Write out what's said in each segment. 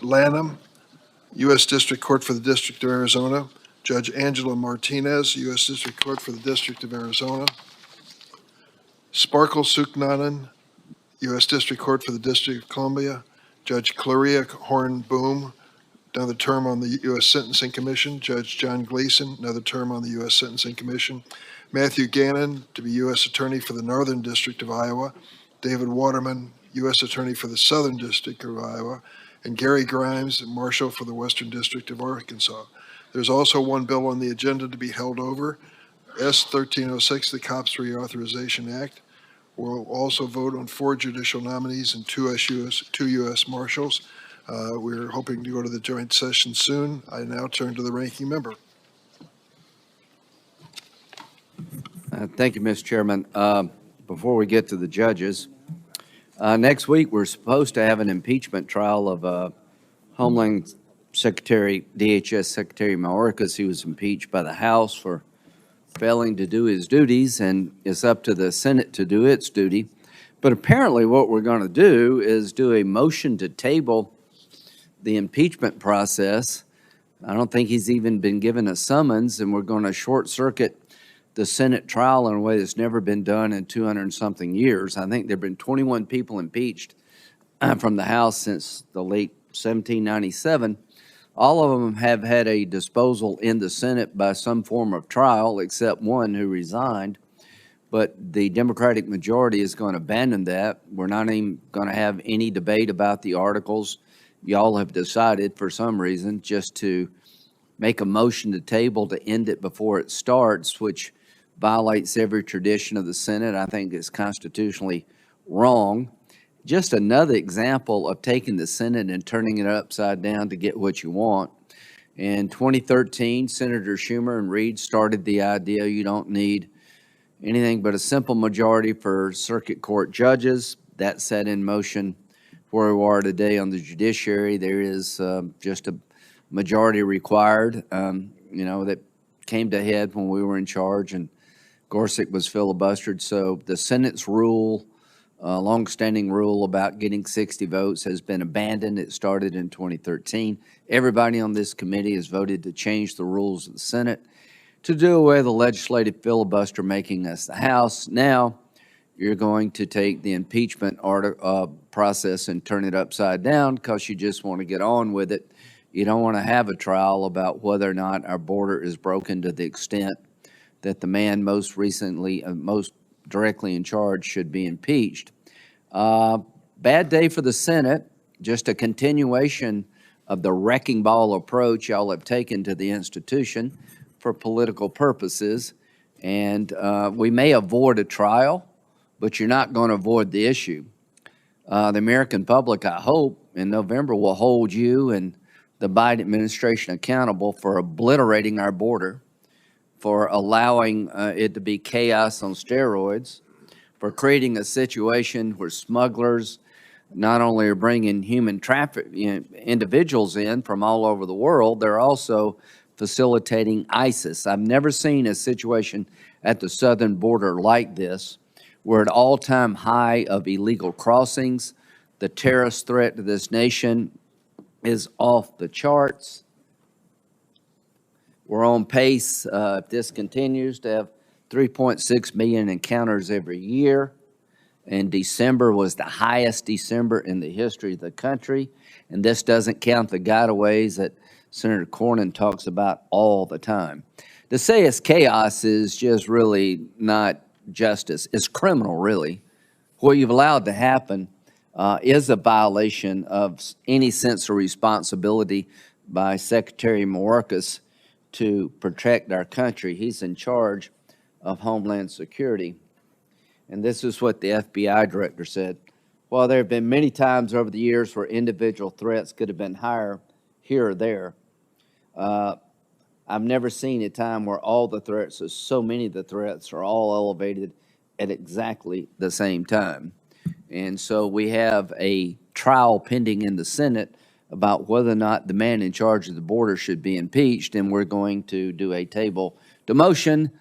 Lanham, U.S. District Court for the District of Arizona. Judge Angela Martinez, U.S. District Court for the District of Arizona. Sparkle Suknanan, U.S. District Court for the District of Columbia. Judge Claria Horn Boom, another term on the U.S. Sentencing Commission. Judge John Gleason, another term on the U.S. Sentencing Commission. Matthew Gannon, to be U.S. Attorney for the Northern District of Iowa. David Waterman, U.S. Attorney for the Southern District of Iowa. And Gary Grimes, Marshal for the Western District of Arkansas. There's also one bill on the agenda to be held over, S. 1306, the Cops Reauthorization Act. We'll also vote on 4 judicial nominees and 2 U.S. Marshals. We're hoping to go to the joint session soon. I now turn to the ranking member. Thank you, Mr. Chairman. Before we get to the judges, next week we're supposed to have an impeachment trial of Homeland Secretary, DHS Secretary Mayorkas. He was impeached by the House for failing to do his duties, and it's up to the Senate to do its duty. But apparently what we're going to do is do a motion to table the impeachment process. I don't think he's even been given a summons, and we're going to short circuit the Senate trial in a way that's never been done in 200 and something years. I think there have been 21 people impeached from the House since the late 1797. All of them have had a disposal in the Senate by some form of trial, except one who resigned. But the Democratic majority is going to abandon that. We're not even going to have any debate about the articles. Y'all have decided for some reason just to make a motion to table to end it before it starts, which violates every tradition of the Senate. I think it's constitutionally wrong. Just another example of taking the Senate and turning it upside down to get what you want. In 2013, Senator Schumer and Reid started the idea you don't need anything but a simple majority for circuit court judges. That set in motion where we are today on the judiciary. There is just a majority required, that came to head when we were in charge and Gorsuch was filibustered. So the Senate's rule, longstanding rule about getting 60 votes has been abandoned. It started in 2013. Everybody on this committee has voted to change the rules of the Senate to do away with the legislative filibuster making us the House. Now you're going to take the impeachment process and turn it upside down because you just want to get on with it. You don't want to have a trial about whether or not our border is broken to the extent that the man most recently, most directly in charge should be impeached. Bad day for the Senate, just a continuation of the wrecking ball approach y'all have taken to the institution for political purposes. And we may avoid a trial, but you're not going to avoid the issue. The American public, I hope, in November will hold you and the Biden administration accountable for obliterating our border, for allowing it to be chaos on steroids, for creating a situation where smugglers not only are bringing human traffic individuals in from all over the world, they're also facilitating ISIS. I've never seen a situation at the southern border like this. We're at all-time high of illegal crossings. The terrorist threat to this nation is off the charts. We're on pace, if this continues, to have 3.6 million encounters every year. And December was the highest December in the history of the country. And this doesn't count the gotaways that Senator Cornyn talks about all the time. To say it's chaos is just really not justice. It's criminal, really. What you've allowed to happen is a violation of any sense of responsibility by Secretary Mayorkas to protect our country. He's in charge of Homeland Security. And this is what the FBI director said. While there have been many times over the years where individual threats could have been higher here or there, I've never seen a time where all the threats, or so many of the threats, are all elevated at exactly the same time. And so we have a trial pending in the Senate about whether or not the man in charge of the border should be impeached, and we're going to do a table to motion,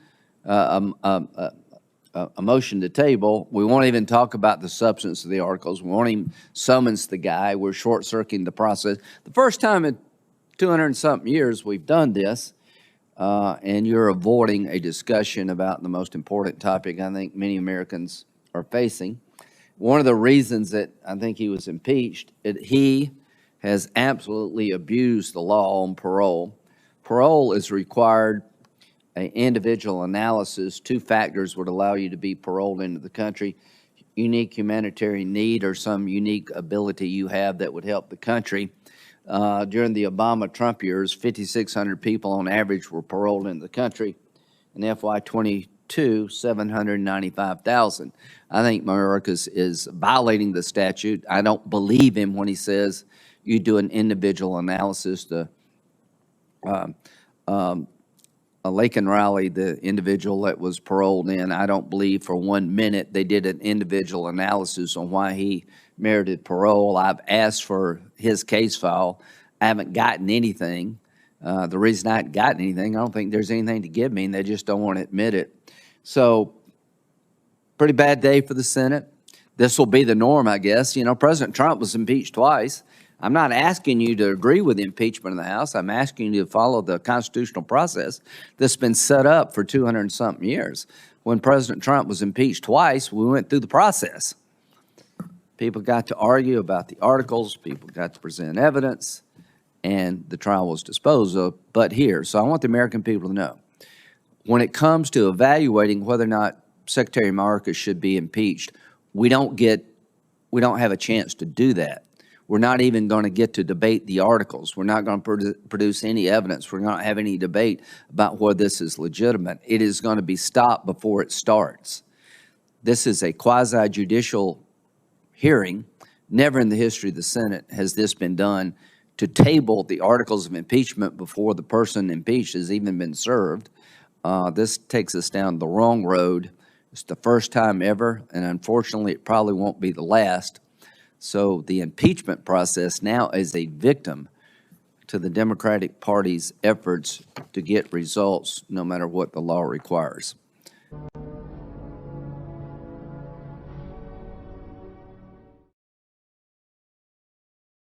a motion to table. We won't even talk about the substance of the articles. We won't even summons the guy. We're short-circuiting the process. The first time in 200 and something years we've done this, and you're avoiding a discussion about the most important topic I think many Americans are facing. One of the reasons that I think he was impeached, he has absolutely abused the law on parole. Parole is required an individual analysis. 2 factors would allow you to be paroled into the country: unique humanitarian need or some unique ability you have that would help the country. During the Obama-Trump years, 5,600 people on average were paroled into the country. In FY22, 795,000. I think Mayorkas is violating the statute. I don't believe him when he says you do an individual analysis. Laken Riley, the individual that was paroled in, I don't believe for 1 minute they did an individual analysis on why he merited parole. I've asked for his case file. I haven't gotten anything. The reason I haven't gotten anything, I don't think there's anything to give me, and they just don't want to admit it. So, pretty bad day for the Senate. This will be the norm, I guess. You know, President Trump was impeached twice. I'm not asking you to agree with the impeachment in the House. I'm asking you to follow the constitutional process that's been set up for 200 and something years. When President Trump was impeached twice, we went through the process. People got to argue about the articles. People got to present evidence, and the trial was disposed of. But here, so I want the American people to know, when it comes to evaluating whether or not Secretary Mayorkas should be impeached, we don't have a chance to do that. We're not even going to get to debate the articles. We're not going to produce any evidence. We're not going to have any debate about whether this is legitimate. It is going to be stopped before it starts. This is a quasi-judicial hearing. Never in the history of the Senate has this been done, to table the articles of impeachment before the person impeached has even been served. This takes us down the wrong road. It's the first time ever, and unfortunately, it probably won't be the last. So the impeachment process now is a victim to the Democratic Party's efforts to get results no matter what the law requires.